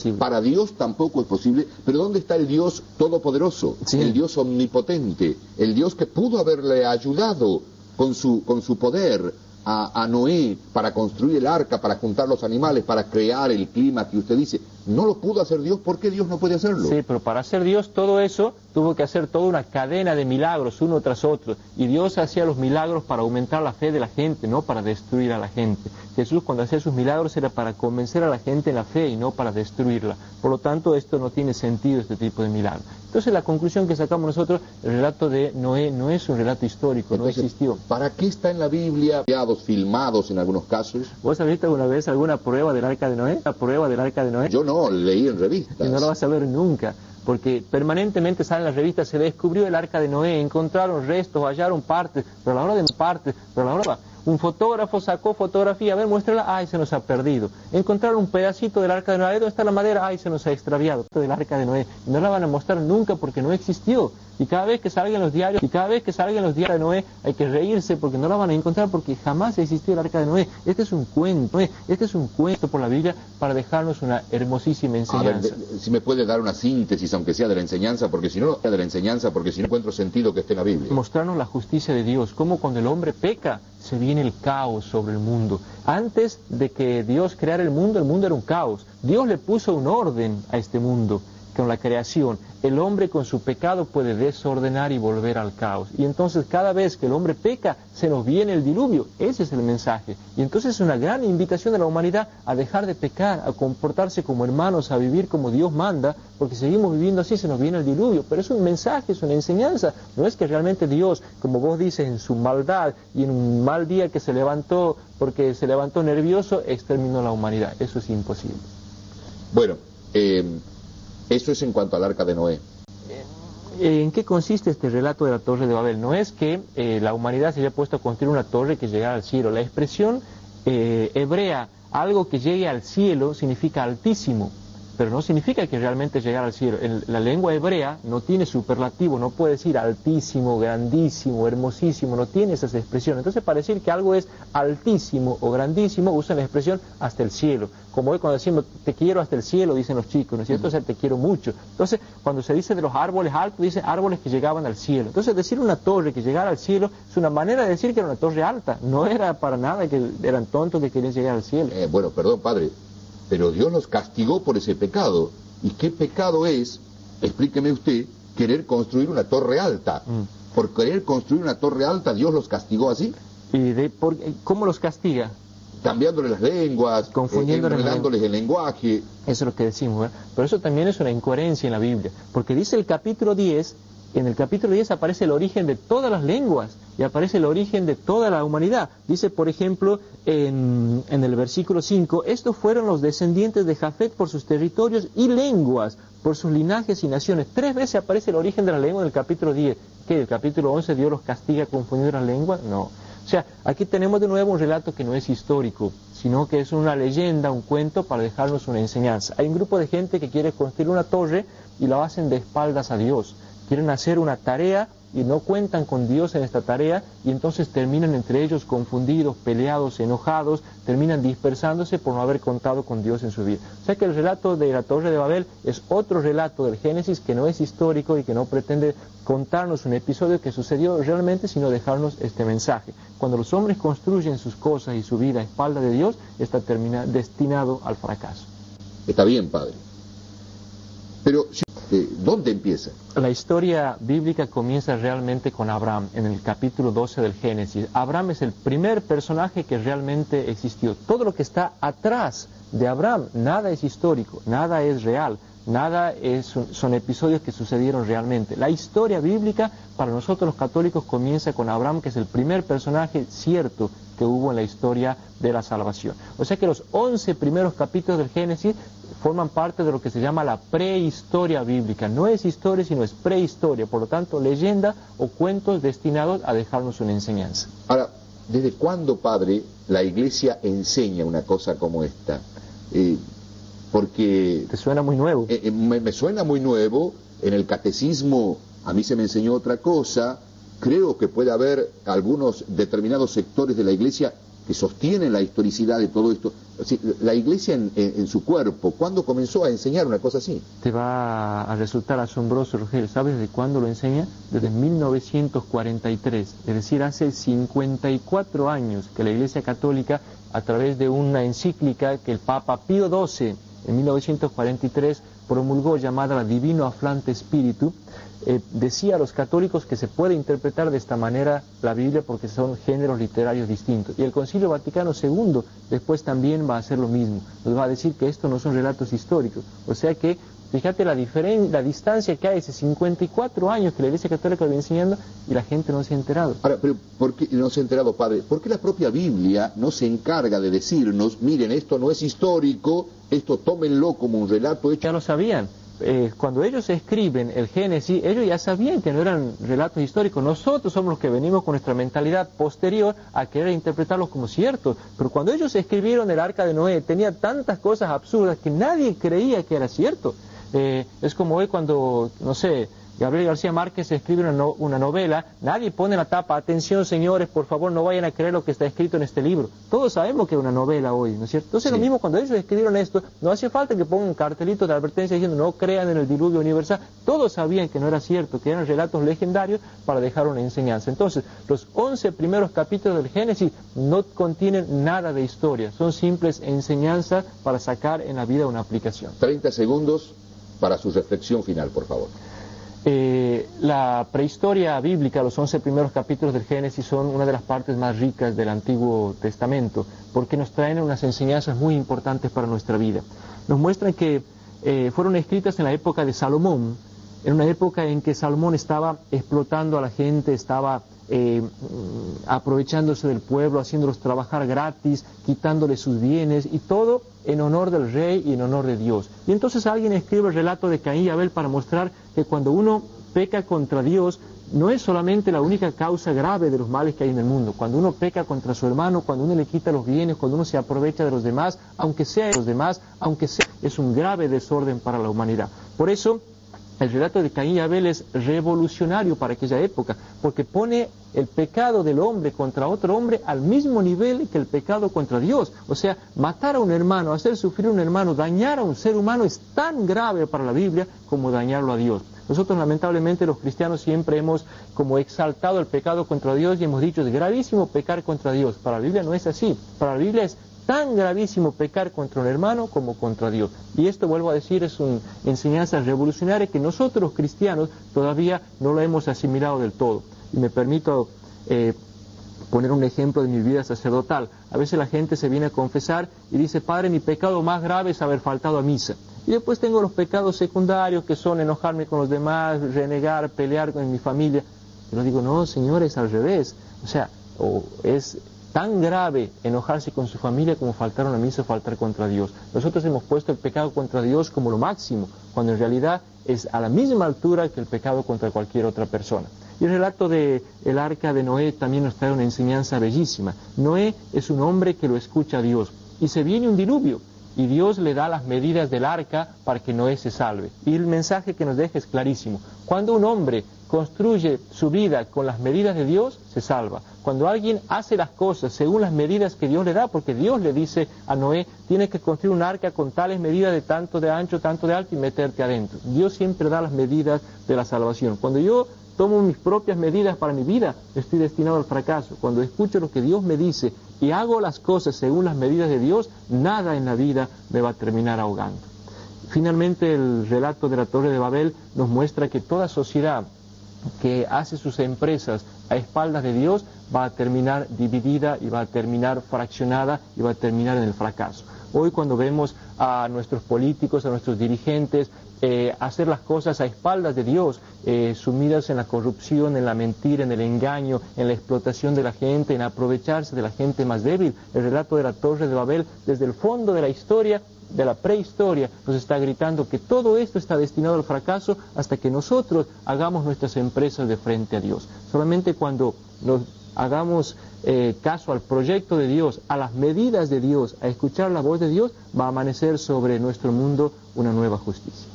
Sí. Para Dios tampoco es posible, pero ¿dónde está el Dios todopoderoso? Sí. El Dios omnipotente, el Dios que pudo haberle ayudado con su poder a Noé para construir el arca, para juntar los animales, para crear el clima que usted dice. ¿No lo pudo hacer Dios? ¿Por qué Dios no puede hacerlo? Sí, pero para hacer Dios todo eso, tuvo que hacer toda una cadena de milagros, uno tras otro. Y Dios hacía los milagros para aumentar la fe de la gente, no para destruir a la gente. Jesús, cuando hacía sus milagros, era para convencer a la gente en la fe y no para destruirla. Por lo tanto, esto no tiene sentido, este tipo de milagros. Entonces, la conclusión que sacamos nosotros, el relato de Noé no es un relato histórico. Entonces, no existió. ¿Para qué está en la Biblia, filmados en algunos casos? ¿Vos has visto alguna vez alguna prueba del arca de Noé? ¿La prueba del arca de Noé? Yo no, leí en revistas. Y no lo vas a ver nunca, porque permanentemente salen las revistas, se descubrió el arca de Noé, encontraron restos, hallaron partes, pero a la hora de partes, pero a la hora... Un fotógrafo sacó fotografía, a ver, muéstrala, ay, se nos ha perdido. Encontraron un pedacito del arca de Noé, ¿dónde está la madera? Ay, se nos ha extraviado. Del arca de Noé. Y no la van a mostrar nunca porque no existió. Y cada vez que salgan los diarios, de Noé, hay que reírse porque no la van a encontrar porque jamás existió el arca de Noé. Este es un cuento por la Biblia para dejarnos una hermosísima enseñanza. A ver, si me puede dar una síntesis, aunque sea de la enseñanza, porque si no encuentro sentido que esté en la Biblia. Mostrarnos la justicia de Dios, cómo cuando el hombre peca, se viene el caos sobre el mundo. Antes de que Dios creara el mundo era un caos. Dios le puso un orden a este mundo con la creación. El hombre con su pecado puede desordenar y volver al caos. Y entonces cada vez que el hombre peca, se nos viene el diluvio. Ese es el mensaje. Y entonces es una gran invitación de la humanidad a dejar de pecar, a comportarse como hermanos, a vivir como Dios manda, porque seguimos viviendo así, se nos viene el diluvio. Pero es un mensaje, es una enseñanza. No es que realmente Dios, como vos dices, en su maldad y en un mal día que se levantó, porque se levantó nervioso, exterminó la humanidad. Eso es imposible. Bueno, eso es en cuanto al arca de Noé. ¿En qué consiste este relato de la Torre de Babel? No es que la humanidad se haya puesto a construir una torre que llegara al cielo. La expresión hebrea, algo que llegue al cielo, significa altísimo, pero no significa que realmente llegar al cielo. La lengua hebrea no tiene superlativo, no puede decir altísimo, grandísimo, hermosísimo, no tiene esas expresiones. Entonces, para decir que algo es altísimo o grandísimo, usan la expresión hasta el cielo. Como hoy cuando decimos te quiero hasta el cielo, dicen los chicos, ¿no es cierto? O sea, te quiero mucho. Entonces, cuando se dice de los árboles altos, dicen árboles que llegaban al cielo. Entonces, decir una torre que llegara al cielo es una manera de decir que era una torre alta. No era para nada que eran tontos que querían llegar al cielo. Bueno, perdón, padre, pero Dios los castigó por ese pecado. ¿Y qué pecado es, explíqueme usted, querer construir una torre alta? Por querer construir una torre alta, Dios los castigó así. ¿Cómo los castiga? Cambiándole las lenguas, enredándoles el lenguaje. Eso es lo que decimos, ¿verdad? Pero eso también es una incoherencia en la Biblia, porque dice el capítulo 10, en el capítulo 10 aparece el origen de todas las lenguas y aparece el origen de toda la humanidad. Dice, por ejemplo, en el versículo 5, estos fueron los descendientes de Jafet por sus territorios y lenguas, por sus linajes y naciones. 3 veces aparece el origen de la lengua en el capítulo 10. ¿Qué? ¿El capítulo 11 Dios los castiga confundiendo las lenguas? No. O sea, aquí tenemos de nuevo un relato que no es histórico, sino que es una leyenda, un cuento para dejarnos una enseñanza. Hay un grupo de gente que quiere construir una torre y lo hacen de espaldas a Dios. Quieren hacer una tarea y no cuentan con Dios en esta tarea y entonces terminan entre ellos confundidos, peleados, enojados, terminan dispersándose por no haber contado con Dios en su vida. O sea que el relato de la Torre de Babel es otro relato del Génesis que no es histórico y que no pretende contarnos un episodio que sucedió realmente, sino dejarnos este mensaje. Cuando los hombres construyen sus cosas y su vida a espalda de Dios, está destinado al fracaso. Está bien, padre. Pero, ¿dónde empieza? La historia bíblica comienza realmente con Abraham, en el capítulo 12 del Génesis. Abraham es el primer personaje que realmente existió. Todo lo que está atrás de Abraham, nada es histórico, nada es real, son episodios que sucedieron realmente. La historia bíblica, para nosotros los católicos, comienza con Abraham, que es el primer personaje cierto que hubo en la historia de la salvación. O sea que los 11 primeros capítulos del Génesis forman parte de lo que se llama la prehistoria bíblica. No es historia, sino es prehistoria. Por lo tanto, leyenda o cuentos destinados a dejarnos una enseñanza. Ahora, ¿desde cuándo, padre, la Iglesia enseña una cosa como esta? Porque... ¿Te suena muy nuevo? Me suena muy nuevo. En el catecismo a mí se me enseñó otra cosa. Creo que puede haber algunos determinados sectores de la Iglesia que sostienen la historicidad de todo esto, la iglesia en su cuerpo, ¿cuándo comenzó a enseñar una cosa así? Te va a resultar asombroso, Rogelio. ¿Sabes desde cuándo lo enseña? Desde 1943, es decir, hace 54 años que la Iglesia Católica, a través de una encíclica que el Papa Pío XII en 1943 promulgó, llamada la Divino Afflante Spiritu, decía a los católicos que se puede interpretar de esta manera la Biblia porque son géneros literarios distintos. Y el Concilio Vaticano II después también va a hacer lo mismo, nos va a decir que estos no son relatos históricos. O sea que, fíjate la distancia que hay, hace 54 años que la Iglesia Católica lo viene enseñando y la gente no se ha enterado. Ahora, pero ¿por qué no se ha enterado, padre? ¿Por qué la propia Biblia no se encarga de decirnos, miren, esto no es histórico, esto tómenlo como un relato hecho? Ya lo sabían. Cuando ellos escriben el Génesis, ellos ya sabían que no eran relatos históricos. Nosotros somos los que venimos con nuestra mentalidad posterior a querer interpretarlos como ciertos. Pero cuando ellos escribieron el Arca de Noé, tenía tantas cosas absurdas que nadie creía que era cierto. Es como hoy cuando, no sé, Gabriel García Márquez escribe una novela, nadie pone la tapa, atención señores, por favor no vayan a creer lo que está escrito en este libro. Todos sabemos que es una novela hoy, ¿no es cierto? Entonces sí. Lo mismo cuando ellos escribieron esto, no hacía falta que pongan cartelitos de advertencia diciendo no crean en el diluvio universal. Todos sabían que no era cierto, que eran relatos legendarios para dejar una enseñanza. Entonces, los 11 primeros capítulos del Génesis no contienen nada de historia, son simples enseñanzas para sacar en la vida una aplicación. 30 segundos para su reflexión final, por favor. La prehistoria bíblica, los 11 primeros capítulos del Génesis son una de las partes más ricas del Antiguo Testamento, porque nos traen unas enseñanzas muy importantes para nuestra vida. Nos muestran que fueron escritas en la época de Salomón, en una época en que Salomón estaba explotando a la gente, estaba aprovechándose del pueblo, haciéndolos trabajar gratis, quitándoles sus bienes, y todo en honor del rey y en honor de Dios. Y entonces alguien escribe el relato de Caín y Abel para mostrar que cuando uno peca contra Dios, no es solamente la única causa grave de los males que hay en el mundo. Cuando uno peca contra su hermano, cuando uno le quita los bienes, cuando uno se aprovecha de los demás, aunque sea es un grave desorden para la humanidad. Por eso, el relato de Caín y Abel es revolucionario para aquella época, porque pone el pecado del hombre contra otro hombre al mismo nivel que el pecado contra Dios. O sea, matar a un hermano, hacer sufrir a un hermano, dañar a un ser humano es tan grave para la Biblia como dañarlo a Dios. Nosotros lamentablemente los cristianos siempre hemos como exaltado el pecado contra Dios y hemos dicho es gravísimo pecar contra Dios. Para la Biblia no es así, para la Biblia es tan gravísimo pecar contra un hermano como contra Dios. Y esto, vuelvo a decir, es una enseñanza revolucionaria que nosotros los cristianos todavía no lo hemos asimilado del todo. Y me permito poner un ejemplo de mi vida sacerdotal. A veces la gente se viene a confesar y dice, padre, mi pecado más grave es haber faltado a misa. Y después tengo los pecados secundarios que son enojarme con los demás, renegar, pelear con mi familia. Yo digo, no, señor, es al revés. O sea, es tan grave enojarse con su familia como faltar a una misa o faltar contra Dios. Nosotros hemos puesto el pecado contra Dios como lo máximo, cuando en realidad es a la misma altura que el pecado contra cualquier otra persona. Y el relato del Arca de Noé también nos trae una enseñanza bellísima. Noé es un hombre que lo escucha a Dios, y se viene un diluvio, y Dios le da las medidas del arca para que Noé se salve. Y el mensaje que nos deja es clarísimo. Cuando un hombre construye su vida con las medidas de Dios, se salva. Cuando alguien hace las cosas según las medidas que Dios le da, porque Dios le dice a Noé, tienes que construir un arca con tales medidas de tanto de ancho, tanto de alto y meterte adentro. Dios siempre da las medidas de la salvación. Cuando yo tomo mis propias medidas para mi vida, estoy destinado al fracaso. Cuando escucho lo que Dios me dice y hago las cosas según las medidas de Dios, nada en la vida me va a terminar ahogando. Finalmente, el relato de la Torre de Babel nos muestra que toda sociedad que hace sus empresas a espaldas de Dios va a terminar dividida y va a terminar fraccionada y va a terminar en el fracaso. Hoy cuando vemos a nuestros políticos, a nuestros dirigentes hacer las cosas a espaldas de Dios, sumidas en la corrupción, en la mentira, en el engaño, en la explotación de la gente, en aprovecharse de la gente más débil, el relato de la Torre de Babel desde el fondo de la historia, de la prehistoria, nos está gritando que todo esto está destinado al fracaso hasta que nosotros hagamos nuestras empresas de frente a Dios. Solamente cuando nos hagamos caso al proyecto de Dios, a las medidas de Dios, a escuchar la voz de Dios, va a amanecer sobre nuestro mundo una nueva justicia.